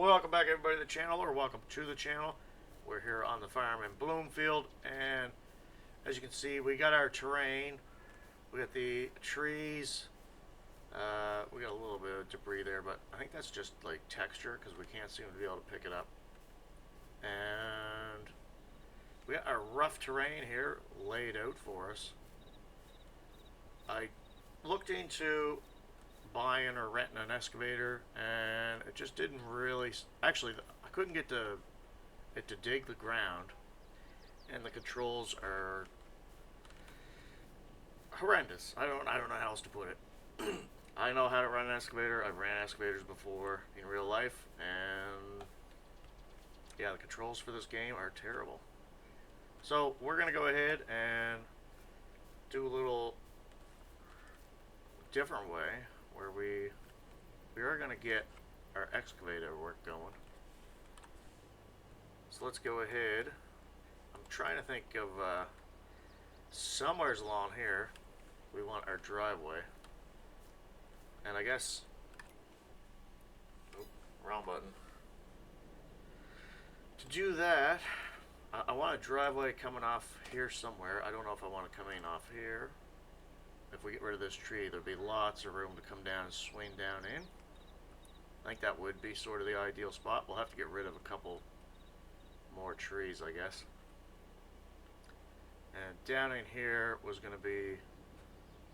Welcome back everybody to the channel, or welcome to the channel. We're here on the farm in Bloomfield, and as you can see, we got our terrain. We got the trees. We got a little bit of debris there, but I think that's just like texture because we can't seem to be able to pick it up. And we got our rough terrain here laid out for us. I looked into buying or renting an excavator, and it just didn't really. Actually, I couldn't get it to dig the ground, and the controls are horrendous. I don't know how else to put it. I know how to run an excavator. I've ran excavators before in real life, and yeah, the controls for this game are terrible. So we're gonna go ahead and do a little different way where we are going to get our excavator work going. So let's go ahead. I'm trying to think of somewhere's along here we want our driveway, and I guess wrong button. To do that, I want a driveway coming off here somewhere. I don't know if I want to come in off here. If we get rid of this tree, there'd be lots of room to come down and swing down in. I think that would be sort of the ideal spot. We'll have to get rid of a couple more trees, I guess. And down in here was going to be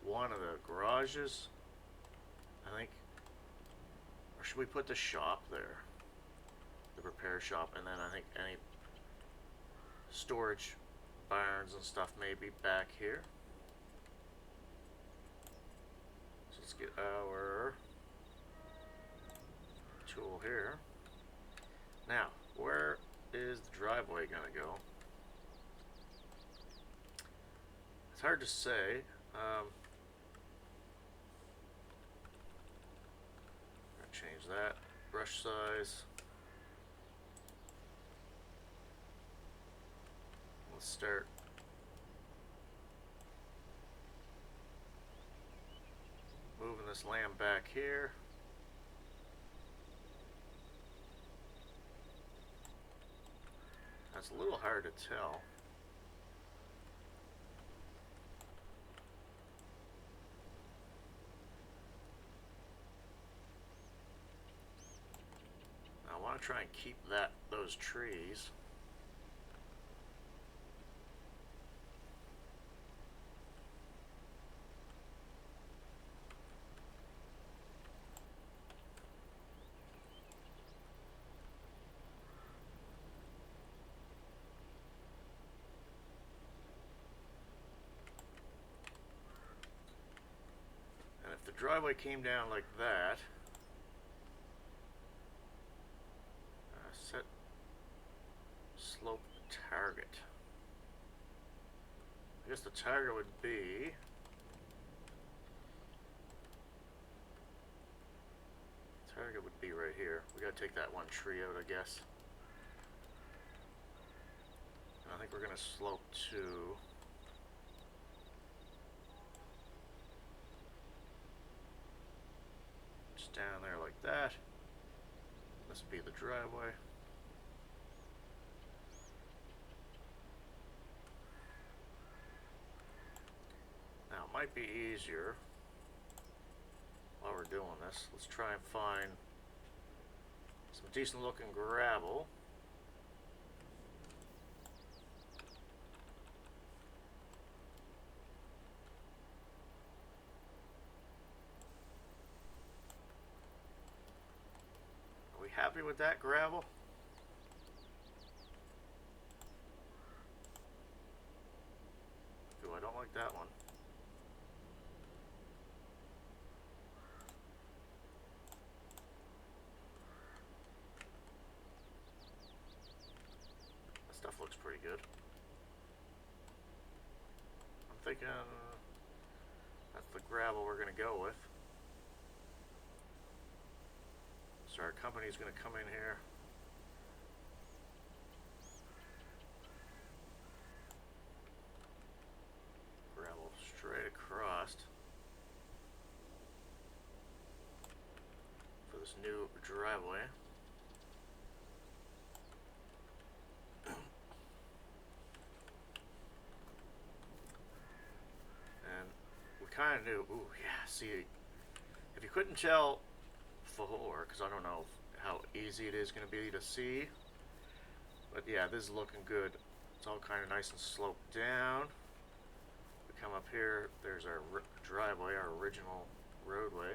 one of the garages, I think. Or should we put the shop there? The repair shop, and then I think any storage barns and stuff may be back here. Let's get our tool here. Now, where is the driveway going to go? It's hard to say. I'm going to change that. Brush size. Let's start. Moving this land back here. That's a little hard to tell. I want to try and keep those trees. If the driveway came down like that, set slope target. I guess the target would be right here. We gotta take that one tree out, I guess. And I think we're gonna slope to down there like that. This would be the driveway. Now it might be easier while we're doing this. Let's try and find some decent looking gravel. Happy with that gravel? Ooh, I don't like that one. That stuff looks pretty good. I'm thinking that's the gravel we're going to go with. So our company's going to come in here. Gravel straight across for this new driveway. kind of new. Ooh, yeah. See, if you couldn't tell before, because I don't know how easy it is going to be to see, but yeah, this is looking good. It's all kind of nice and sloped down. We come up here. There's our driveway, our original roadway.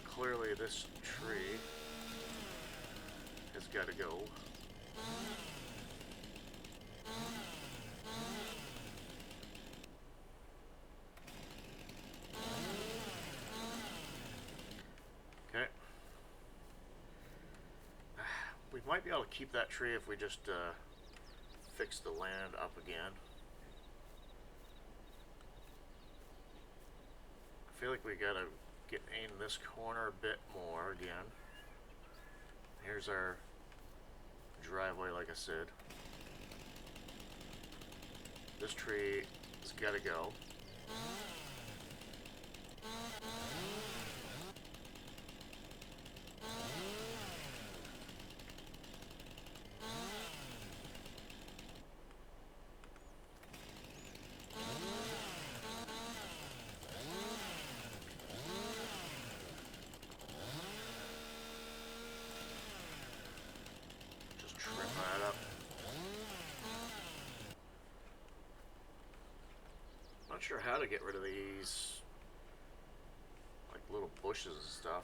Clearly, this tree has got to go. Okay. We might be able to keep that tree if we just fix the land up again. I feel like we gotta get in this corner a bit more again. Here's our driveway, like I said. This tree has got to go. Just trim that up. Not sure how to get rid of these, like, little bushes and stuff.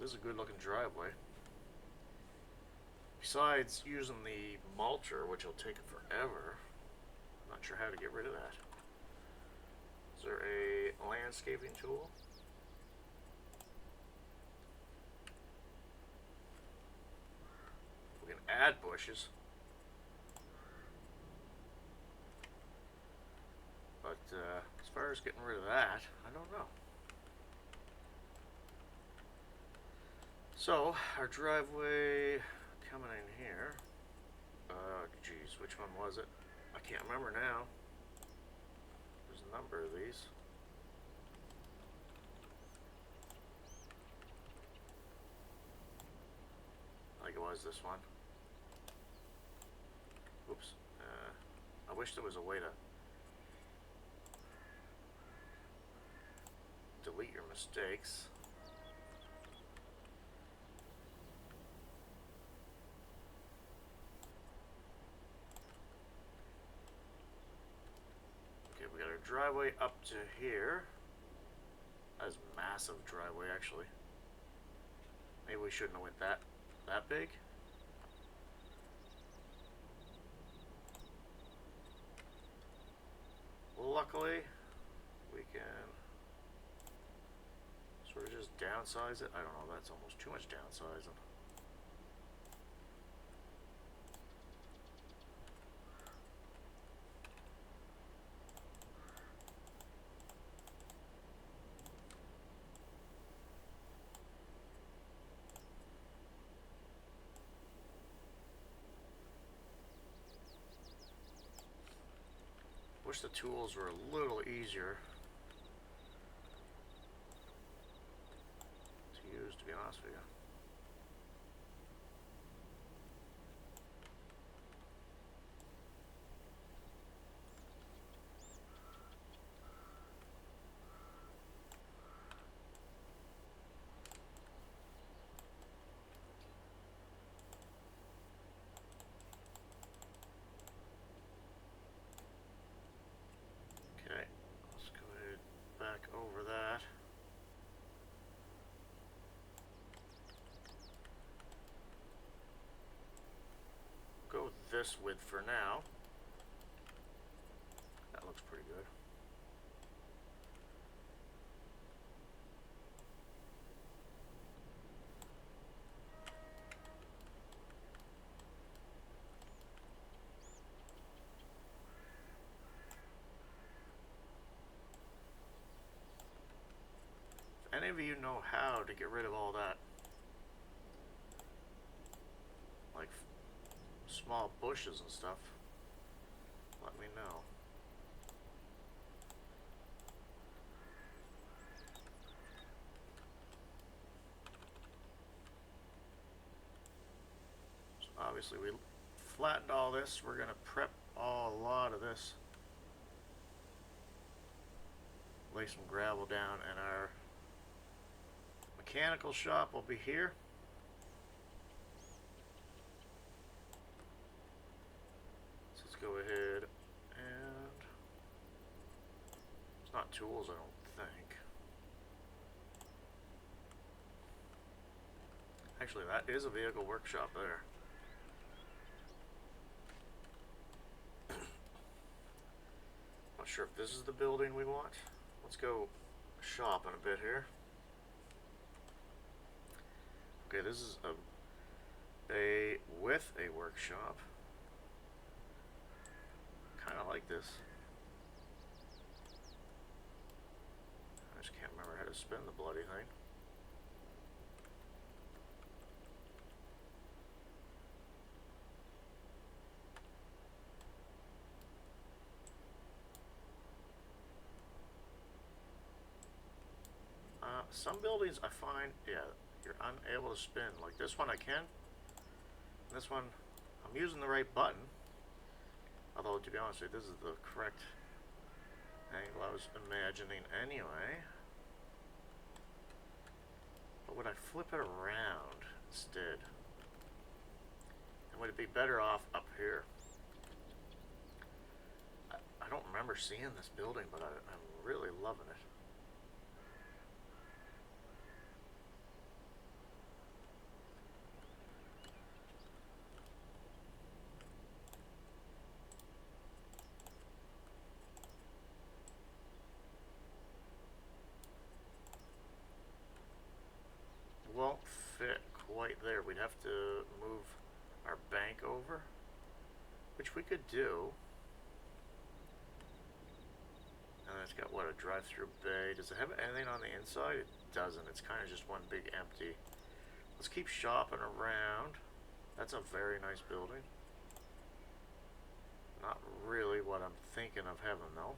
This is a good looking driveway. Besides using the mulcher, which will take forever, I'm not sure how to get rid of that. Is there a landscaping tool? We can add bushes. But as far as getting rid of that, I don't know. So, our driveway coming in here. Geez, which one was it? I can't remember now. There's a number of these. I think it was this one. Oops. I wish there was a way to delete your mistakes. Okay, we got our driveway up to here. That's a massive driveway, actually. Maybe we shouldn't have went that big. Luckily, we can sort of just downsize it. I don't know, that's almost too much downsizing. Wish the tools were a little easier to use, to be honest with you. Okay, let's go ahead back over that. Go with this width for now. That looks pretty good. If any of you know how to get rid of all that, like small bushes and stuff, let me know. So obviously we flattened all this. We're going to prep Oh, a lot of this. Lay some gravel down, and our mechanical shop will be here. So let's go ahead and it's not tools, I don't think. Actually, that is a vehicle workshop there. Not sure if this is the building we want. Let's go shop in a bit here. Okay, this is a bay with a workshop. Kind of like this. I just can't remember how to spin the bloody thing. Some buildings I find, yeah, you're unable to spin. Like this one I can. This one, I'm using the right button. Although, to be honest with you, this is the correct angle I was imagining anyway. But would I flip it around instead? And would it be better off up here? I don't remember seeing this building, but I'm really loving it. Won't fit quite there. We'd have to move our bank over, which we could do. And it's got, what, a drive-through bay. Does it have anything on the inside? It doesn't. It's kind of just one big empty. Let's keep shopping around. That's a very nice building. Not really what I'm thinking of having, though.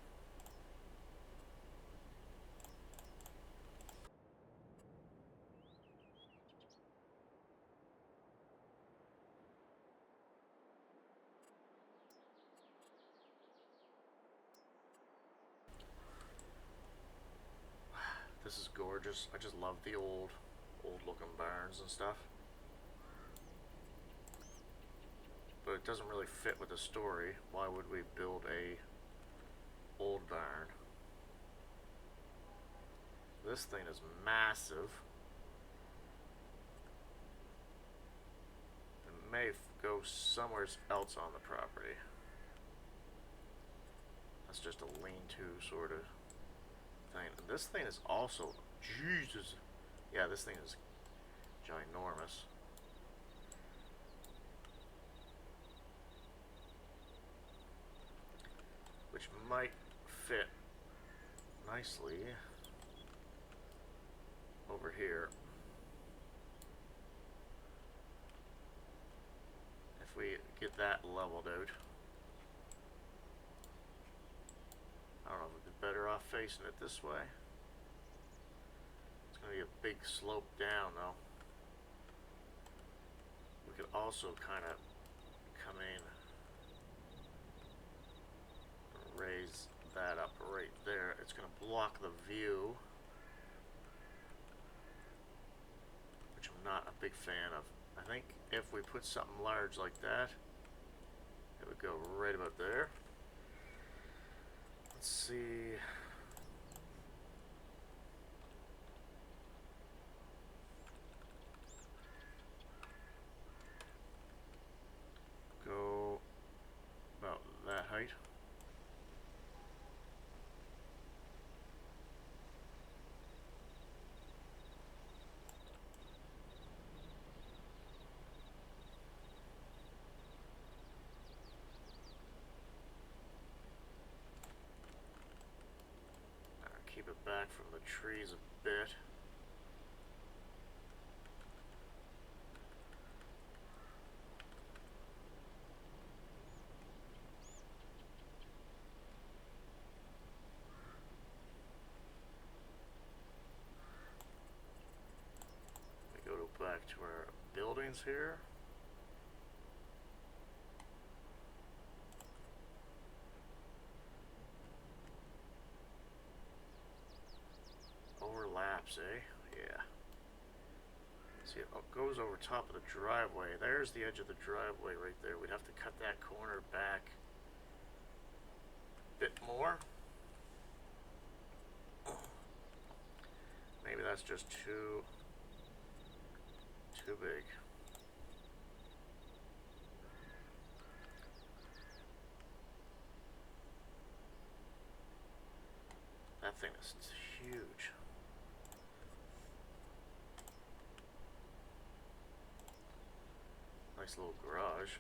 This is gorgeous. I just love the old looking barns and stuff. But it doesn't really fit with the story. Why would we build a old barn? This thing is massive. It may go somewhere else on the property. That's just a lean-to sort of thing. And this thing is also, Jesus. Yeah, this thing is ginormous. Which might fit nicely over here. If we get that leveled out. I don't know if we'd be better off facing it this way. It's going to be a big slope down though. We could also kind of come in, raise that up right there. It's going to block the view, which I'm not a big fan of. I think if we put something large like that, it would go right about there. Let's see. Go about that height. Keep it back from the trees a bit. We go back to our buildings here. pipes, eh? Yeah. See, it goes over top of the driveway. There's the edge of the driveway right there. We'd have to cut that corner back a bit more. Maybe that's just too big. That thing is huge. Nice little garage.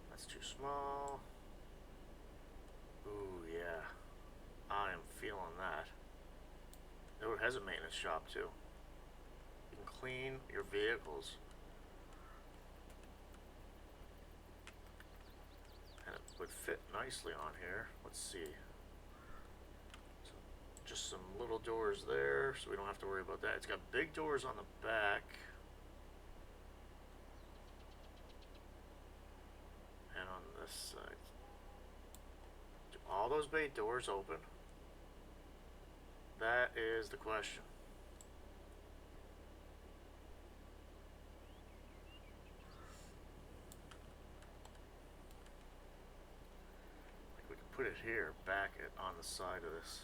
That's too small. Ooh, yeah. I am feeling that. Oh, it has a maintenance shop too. You can clean your vehicles. And it would fit nicely on here. Let's see. So just some little doors there, so we don't have to worry about that. It's got big doors on the back. And on this side. Do all those bay doors open? That is the question. Like we can put it here, back it on the side of this.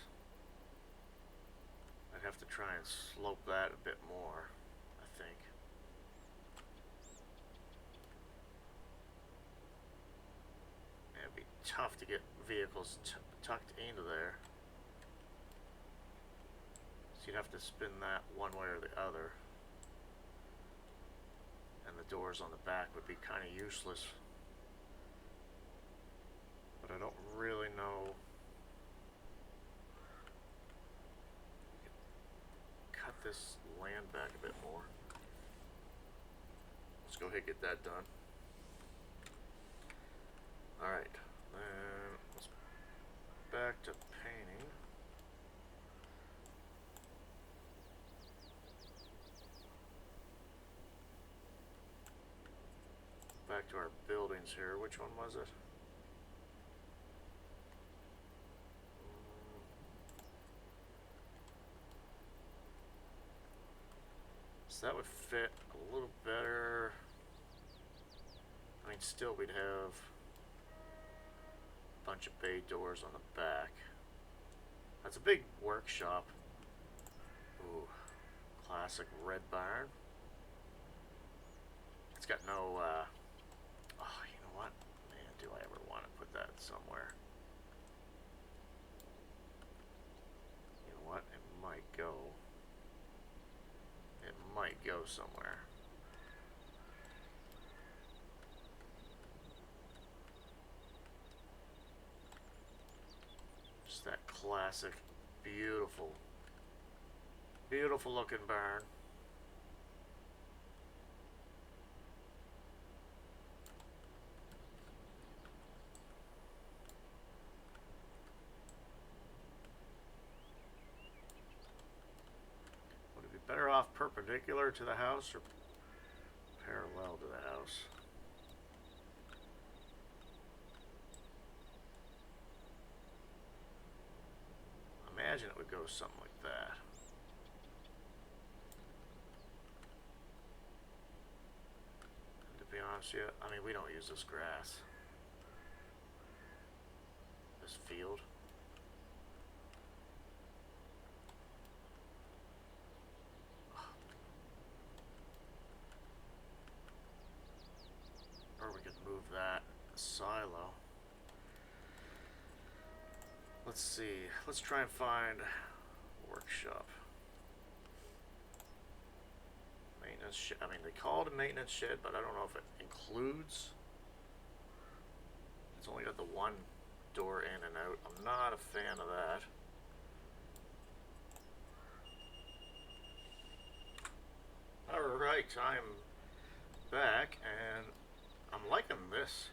I'd have to try and slope that a bit more, I think. It'd be tough to get vehicles tucked into there. So you'd have to spin that one way or the other. And the doors on the back would be kind of useless. But I don't really know. Cut this land back a bit more. Let's go ahead and get that done. Alright, then let's back to painting. Back to our buildings here. Which one was it? So that would fit a little better. I mean, still we'd have a bunch of bay doors on the back. That's a big workshop. Ooh, classic red barn. It's got no, oh, you know what? Man, do I ever want to put that somewhere. You know what? It might go. It might go somewhere. Just that classic, beautiful, beautiful looking barn. Better off perpendicular to the house or parallel to the house? Imagine it would go something like that. And to be honest with you, I mean, we don't use this grass. This field. Move that silo. Let's see. Let's try and find workshop. Maintenance shed. I mean, they call it a maintenance shed, but I don't know if it includes. It's only got the one door in and out. I'm not a fan of that. Alright, I'm back and I'm liking this.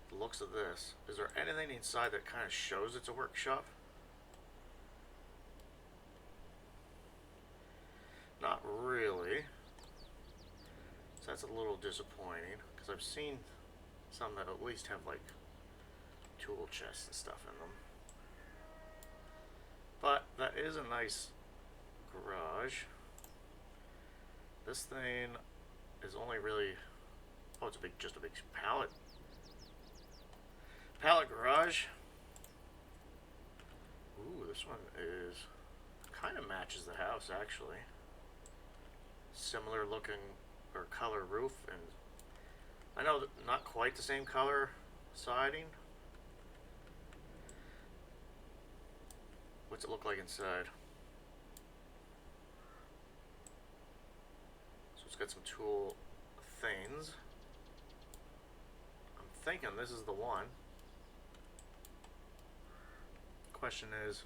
The looks of this. Is there anything inside that kind of shows it's a workshop? Not really. So that's a little disappointing because I've seen some that at least have like tool chests and stuff in them. But that is a nice garage. This thing is only really, oh, it's a big, just a big pallet garage. Ooh, this one is kind of matches the house actually. Similar looking or color roof, and I know that not quite the same color siding. What's it look like inside? So it's got some tool things. I'm thinking this is the one. Question is,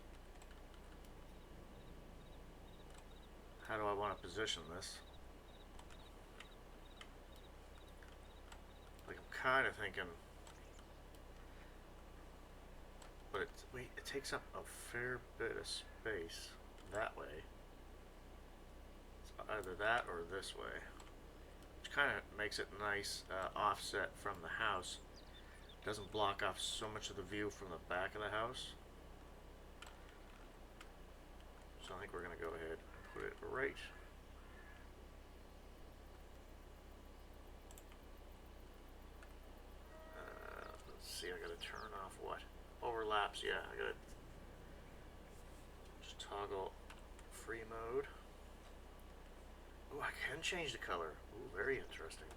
how do I want to position this? Like, I'm kind of thinking, but it takes up a fair bit of space that way. It's either that or this way, which kind of makes it nice offset from the house. Doesn't block off so much of the view from the back of the house. So I think we're going to go ahead and put it right. Let's see, I got to turn off what? Overlaps, yeah, I got to just toggle free mode. Ooh, I can change the color. Ooh, very interesting.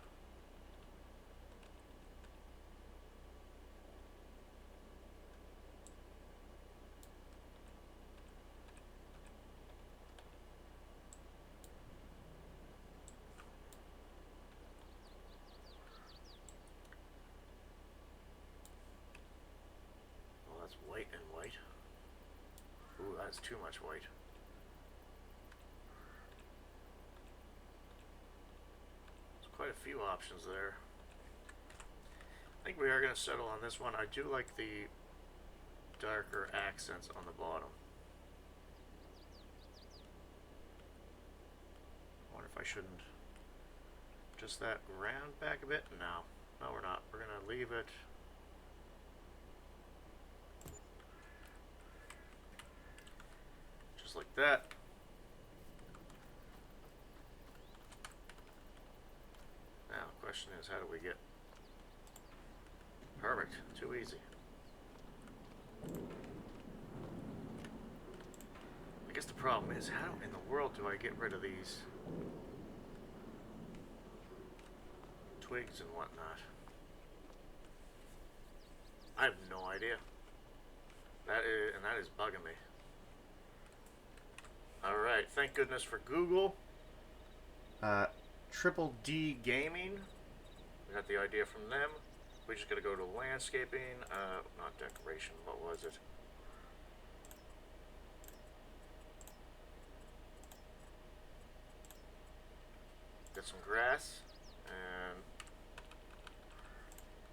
That's white and white. Ooh, that's too much white. There's quite a few options there. I think we are going to settle on this one. I do like the darker accents on the bottom. I wonder if I shouldn't just that round back a bit? No, we're not. We're going to leave it. Just like that. Now the question is, how do we get perfect? Too easy. I guess the problem is, how in the world do I get rid of these twigs and whatnot? I have no idea. That is bugging me. Alright, thank goodness for Google. Triple D Gaming. We got the idea from them. We just gotta go to landscaping, not decoration, what was it? Get some grass, and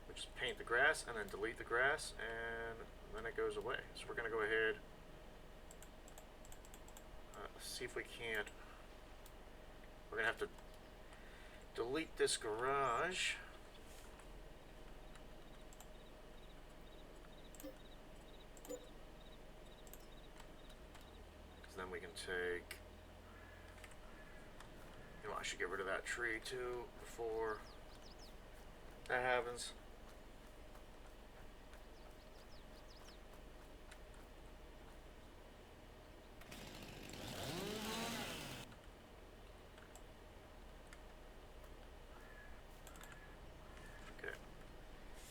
we just paint the grass and then delete the grass, and then it goes away. So we're gonna go ahead, see if we can't, we're gonna have to delete this garage. Because then we can take, you know, I should get rid of that tree too before that happens.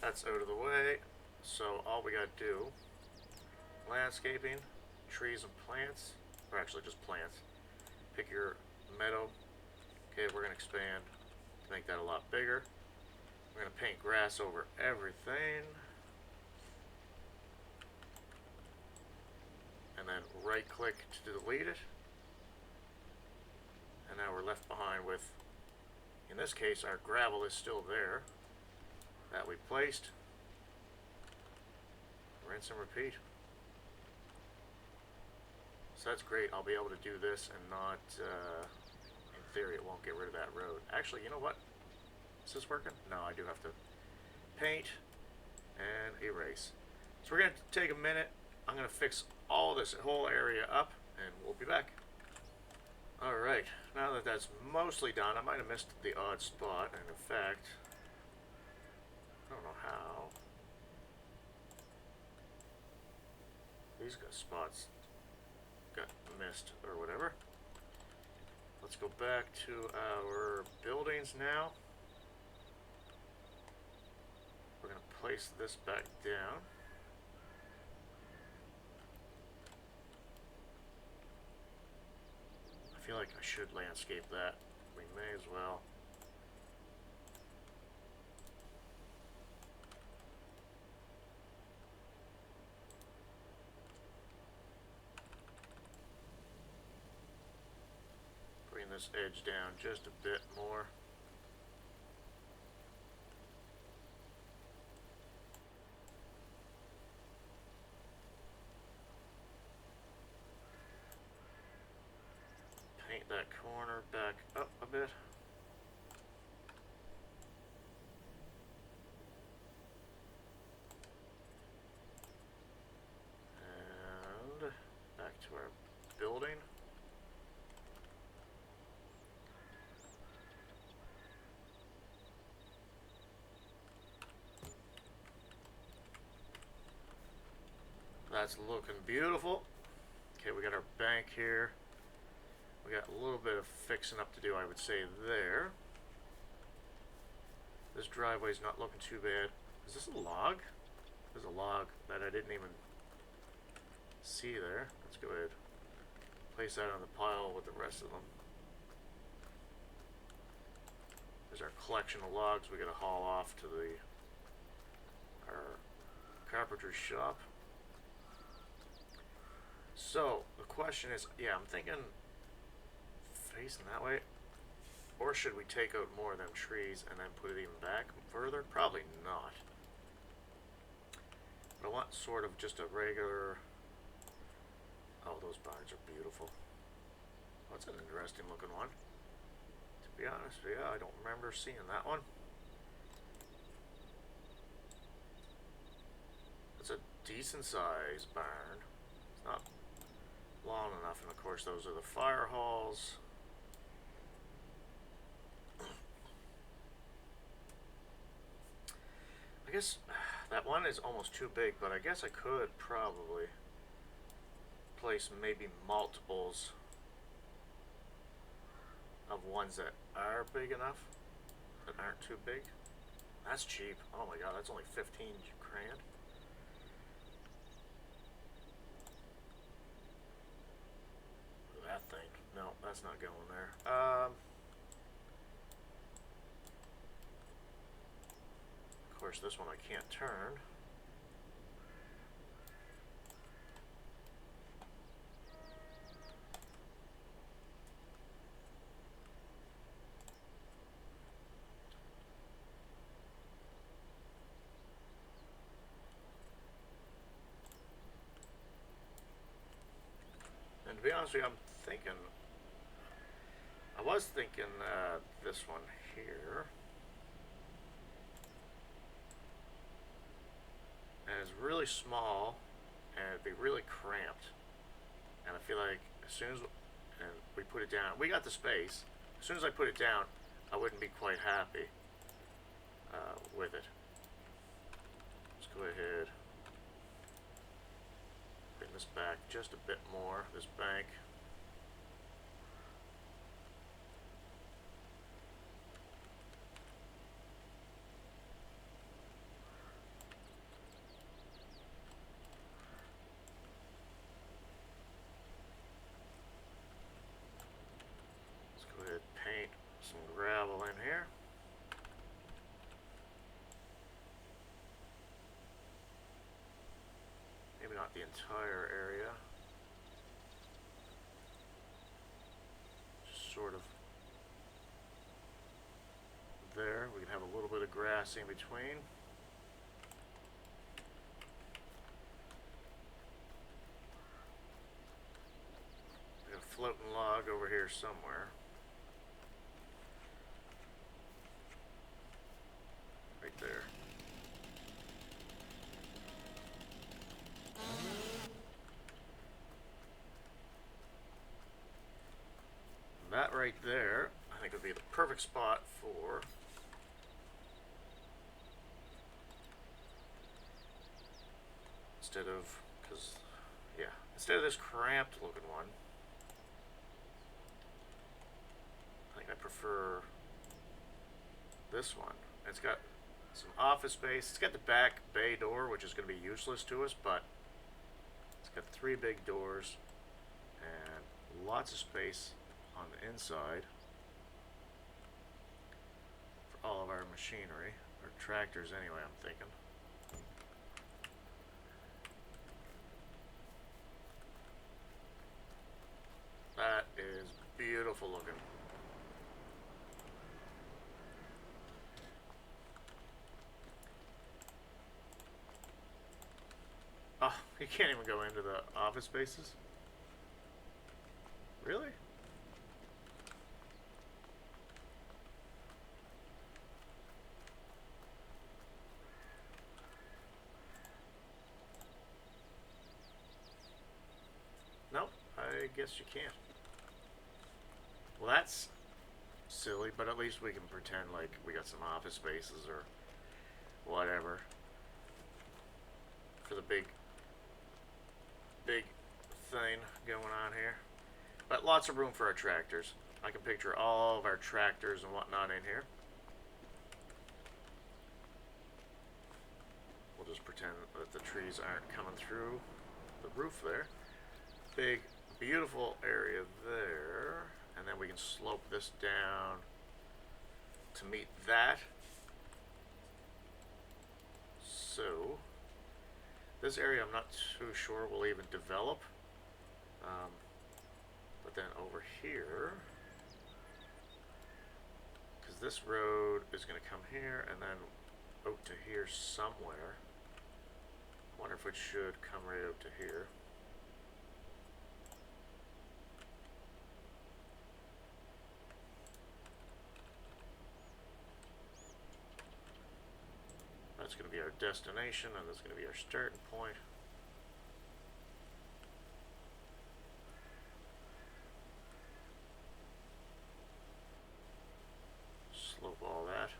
That's out of the way, so all we gotta do, landscaping, trees and plants, or actually just plants, pick your meadow. Okay, we're gonna expand to make that a lot bigger. We're gonna paint grass over everything, and then right click to delete it, and now we're left behind with, in this case, our gravel is still there that we placed. Rinse and repeat. So that's great. I'll be able to do this and not, in theory, it won't get rid of that road. Actually, you know what? Is this working? No, I do have to paint and erase. So we're going to take a minute I'm going to fix all this whole area up, and we'll be back. Alright, now that that's mostly done, I might have missed the odd spot, and in fact, I don't know how. These spots got missed or whatever. Let's go back to our buildings now. We're going to place this back down. I feel like I should landscape that. We may as well. Bring this edge down just a bit more. Paint that corner back up a bit. And back to our building. That's looking beautiful. Okay, we got our bank here. We got a little bit of fixing up to do, I would say, there. This driveway's not looking too bad. Is this a log? There's a log that I didn't even see there. Let's go ahead. Place that on the pile with the rest of them. There's our collection of logs we gotta haul off to our carpenter's shop. So, the question is, yeah, I'm thinking facing that way, or should we take out more of them trees and then put it even back further? Probably not. But I want sort of just a regular. Oh, those barns are beautiful. That's an interesting looking one. To be honest, yeah, I don't remember seeing that one. It's a decent sized barn. It's not long enough, and of course those are the fire halls. I guess that one is almost too big, but I guess I could probably place maybe multiples of ones that are big enough, that aren't too big. That's cheap. Oh my god, that's only 15 grand. That thing. No, that's not going there. Of course, this one I can't turn. And to be honest with you, I was thinking this one here. And it's really small, and it'd be really cramped. And I feel like as soon as we put it down, we got the space. As soon as I put it down, I wouldn't be quite happy with it. Let's go ahead. Bring this back just a bit more, this bank. Let's go ahead and paint some gravel in here. Maybe not the entire area. Just sort of there. We can have a little bit of grass in between. We have a floating log over here somewhere. Right there. that right there, I think would be the perfect spot for instead of this cramped looking one. I think I prefer this one. It's got some office space. It's got the back bay door, which is going to be useless to us, but it's got 3 big doors and lots of space on the inside for all of our machinery, or tractors anyway, I'm thinking. That is beautiful looking. Oh, you can't even go into the office spaces? Really? Nope, I guess you can't. Well, that's silly, but at least we can pretend like we got some office spaces or whatever for the big thing going on here. But lots of room for our tractors. I can picture all of our tractors and whatnot in here. We'll just pretend that the trees aren't coming through the roof there. Big, beautiful area there. And then we can slope this down to meet that. So, this area I'm not too sure will even develop. But then over here, because this road is going to come here and then out to here somewhere. I wonder if it should come right out to here. That's going to be our destination, and that's going to be our starting point. Slope all that.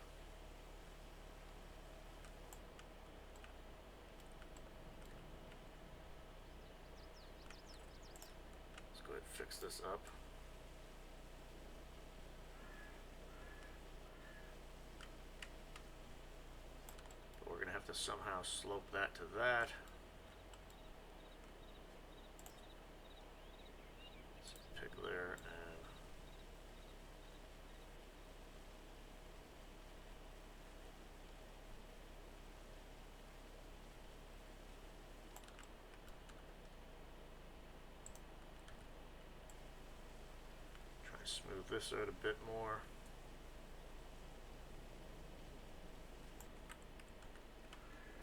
Let's go ahead and fix this up. But we're going to have to somehow slope that to that. Let's pick there and smooth this out a bit more.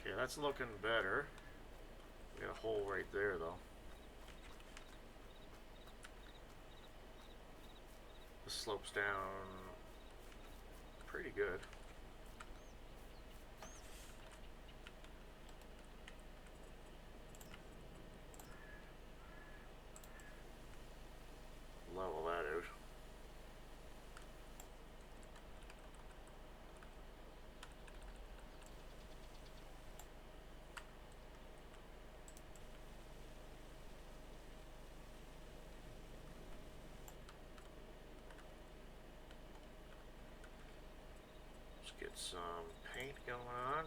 Okay, that's looking better. We got a hole right there though. This slopes down pretty good. Level that out. Get some paint going on.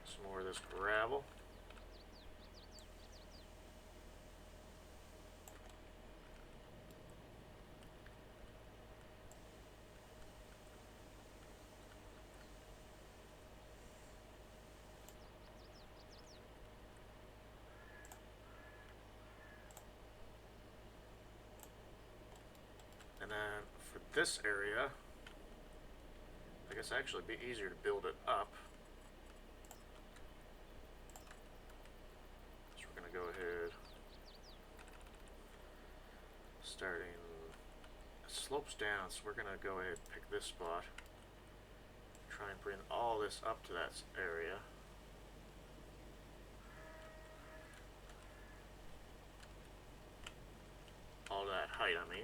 Some more of this gravel. And then for this area, I guess actually it'd be easier to build it up. So we're going to go ahead, starting, it slopes down, so we're going to go ahead and pick this spot, try and bring all this up to that area. height, I mean.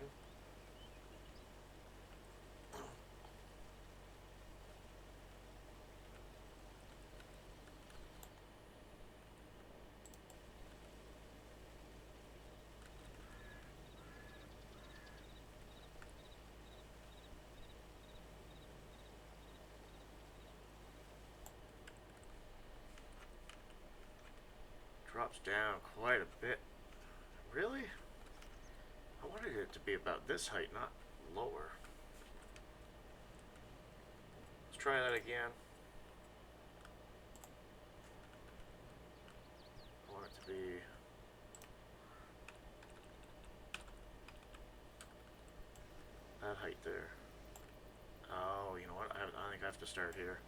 Drops down quite a bit. Really? I wanted it to be about this height, not lower. Let's try that again. I want it to be that height there. Oh, you know what? I think I have to start here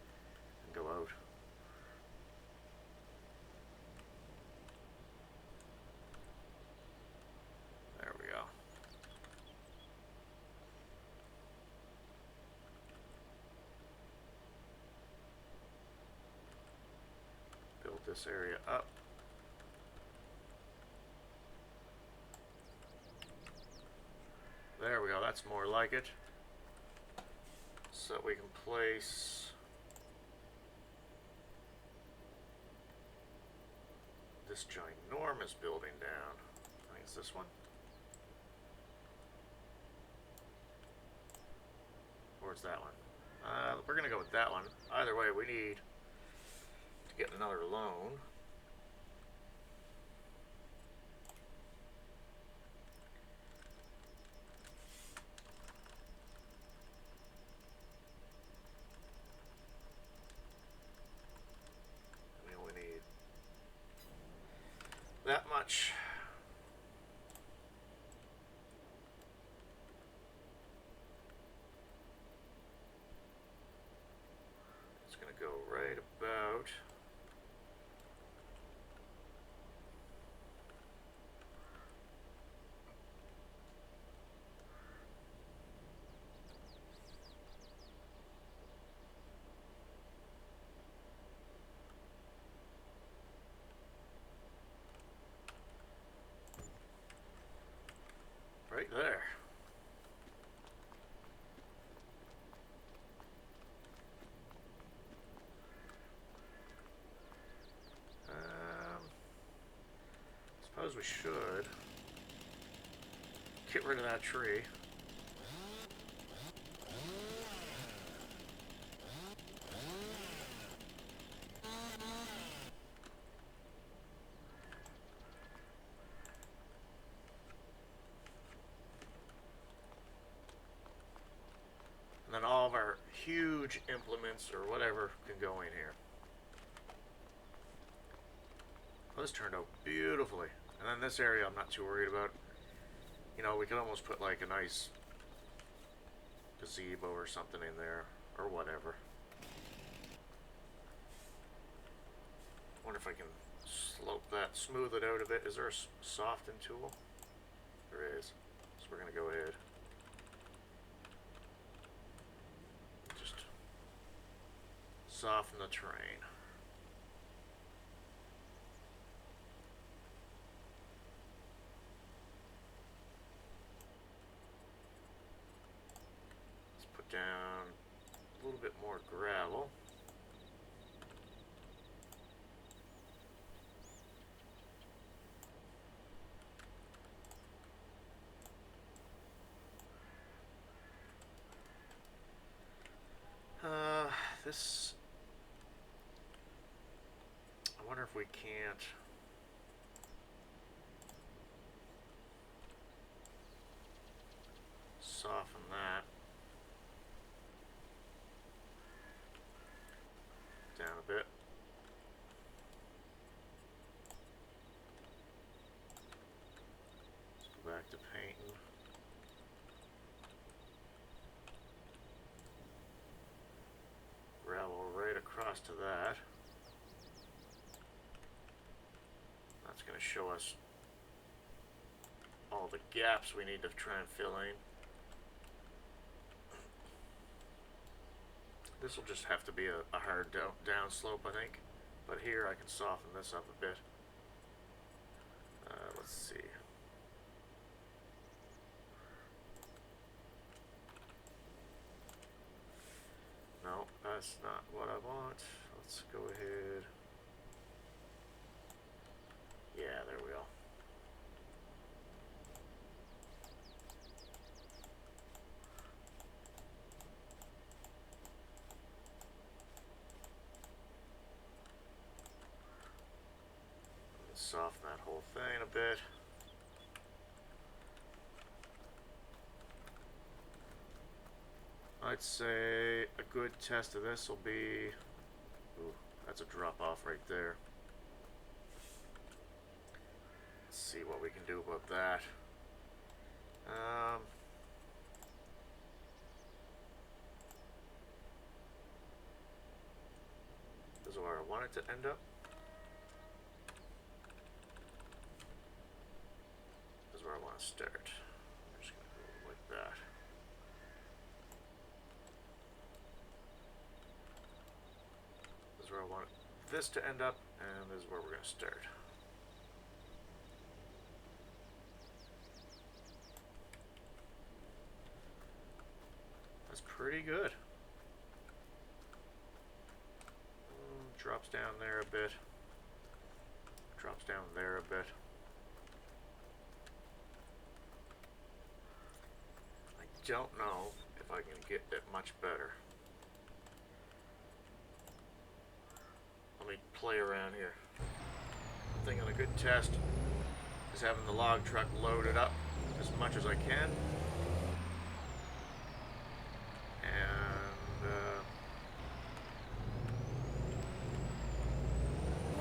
and go out. There we go. Build this area up. There we go, that's more like it. So we can place this ginormous building down. I think it's this one. Or it's that one. We're gonna go with that one. Either way, we need to get another loan. We only need that much. It's gonna go right about right there. Suppose we should get rid of that tree. And then all of our huge implements or whatever can go in here. Well, this turned out beautifully. And then this area I'm not too worried about. You know, we could almost put like a nice gazebo or something in there, or whatever. Wonder if I can slope that, smooth it out a bit. Is there a soften tool? There is. So we're gonna go ahead. Just soften the terrain. Down a little bit more gravel. This, I wonder if we can't soften that down a bit. Let's go back to painting. Gravel right across to that. That's going to show us all the gaps we need to try and fill in. This will just have to be a hard down slope, I think. But here I can soften this up a bit. Let's see. that's not what I want. Let's go ahead. Yeah, there we go. Let's soften that whole thing a bit. I'd say a good test of this will be, ooh, that's a drop off right there. Let's see what we can do about that. This is where I want it to end up. This is where I want to start. I'm just going to go like that. This is where I want this to end up, and this is where we're going to start. That's pretty good. Drops down there a bit. Drops down there a bit. I don't know if I can get it much better. Let me play around here. I'm thinking a good test is having the log truck loaded up as much as I can.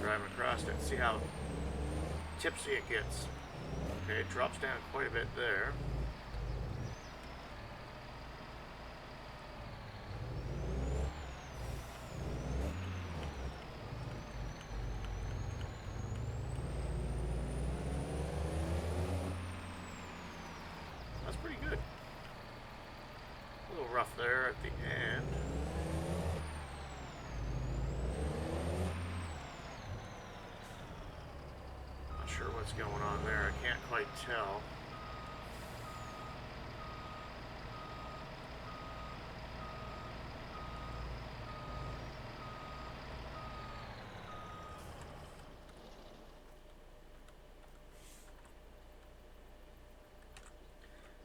Driving across it, see how tipsy it gets. Okay, it drops down quite a bit there. That's pretty good. A little rough there at the end. What's going on there? I can't quite tell.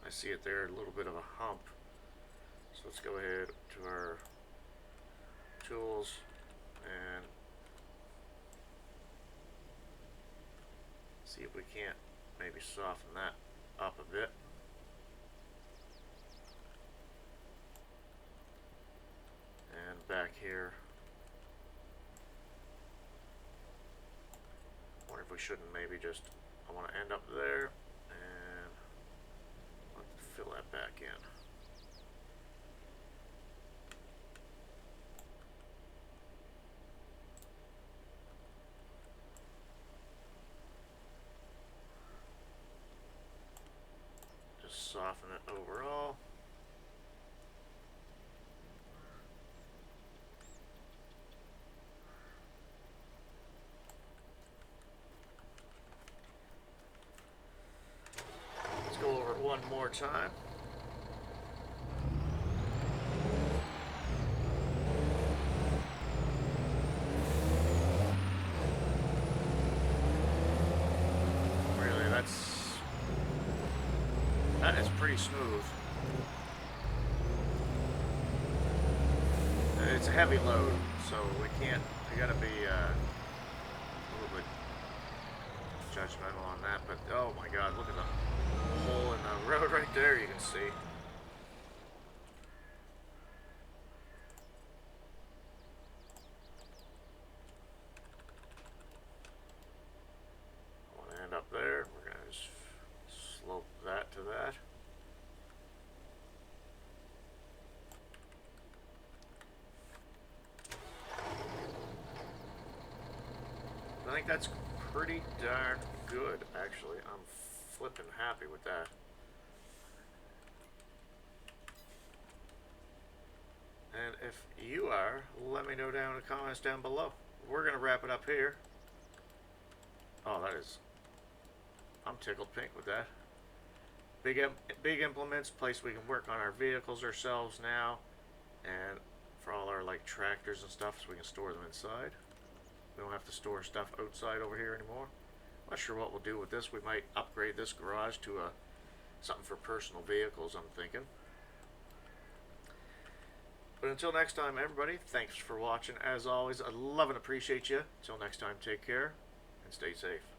I see it there, a little bit of a hump. So let's go ahead to our tools and see if we can't maybe soften that up a bit. And back here, I wonder if we shouldn't maybe just, I want to end up there and let's fill that back in. Soften it overall. Let's go over it one more time. Really, that is pretty smooth. It's a heavy load, so we gotta be a little bit judgmental on that, but oh my god, look at the hole in the road right there, you can see. I want to end up there. We're gonna just slope that to that. I think that's pretty darn good, actually. I'm flipping happy with that. And if you are, let me know down in the comments down below. We're going to wrap it up here. Oh, I'm tickled pink with that. Big implements, place we can work on our vehicles ourselves now. And for all our like tractors and stuff, so we can store them inside. We don't have to store stuff outside over here anymore. Not sure what we'll do with this. We might upgrade this garage to a something for personal vehicles, I'm thinking. But until next time, everybody, thanks for watching. As always, I love and appreciate you. Until next time, take care and stay safe.